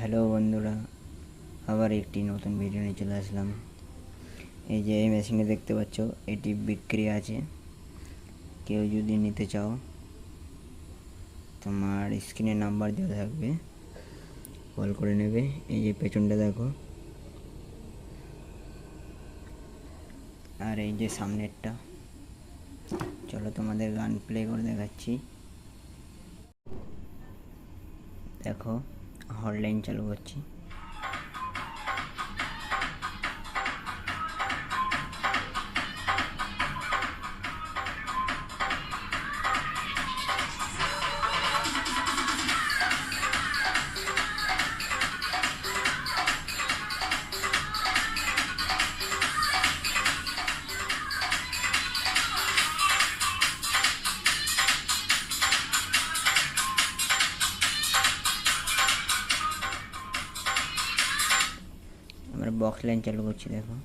Hello বন্ধুরা, আবার একটি নতুন ভিডিও নিয়ে চলে আসলাম। এই যে এই মেশিনে দেখতে পাচ্ছ, এটি বিক্রি আছে। কেউ যদি নিতে চাও, তোমার স্ক্রিনে নাম্বার দেওয়া থাকবে, কল করে নেবে। এই যে পেছনটা দেখো, আর এই যে সামনেরটা। চলো তোমাদের গান প্লে করে দেখাচ্ছি। দেখো, হটলাইন চালু করছি। আমরা বক্স লাইন চালু করছি, দেখো।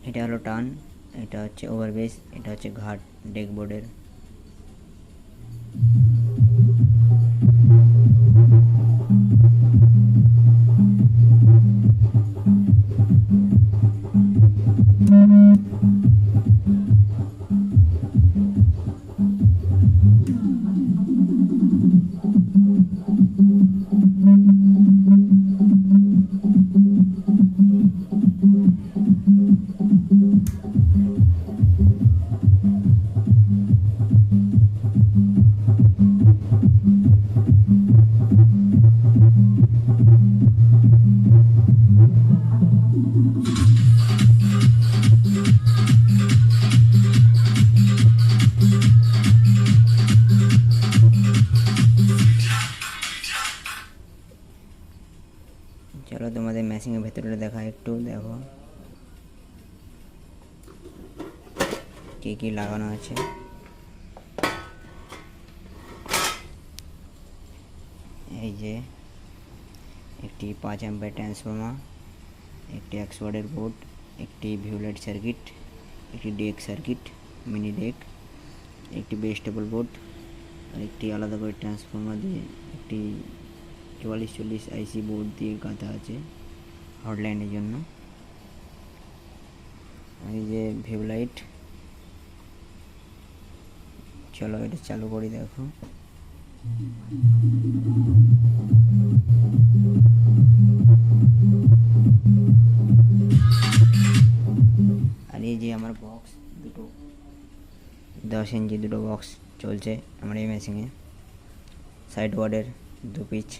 এটা হলো টান, এটা হচ্ছে ওভারবেস, এটা হচ্ছে ঘাট ডেকবোর্ডের। চলো তোমাদের মেশিনের ভেতরে দেখা একটু, দেখো কি কি লাগানো আছে। এই যে একটি 5 অ্যাম্পিয়ার ট্রান্সফর্মার, একটি 100 ওয়াটের বোর্ড, একটি ভিউলাইট সার্কিট, একটি ডেক সার্কিট, মিনি ডেক, একটি বেস্টেবল বোর্ড, আর একটি আলাদা করে ট্রান্সফর্মার দিয়ে একটি 4440 আইসি বোর্ড দিয়ে গাঁথা আছে হটলাইনের জন্য। এই যে ভিউলাইট। চলো এটা চালু করি, দেখো। আর এই যে আমার বক্স দুটো 10 ইঞ্চি দুটো বক্স চলছে আমার এই মেশিনে, সাইড ওয়ার্ডের 2 পিচ।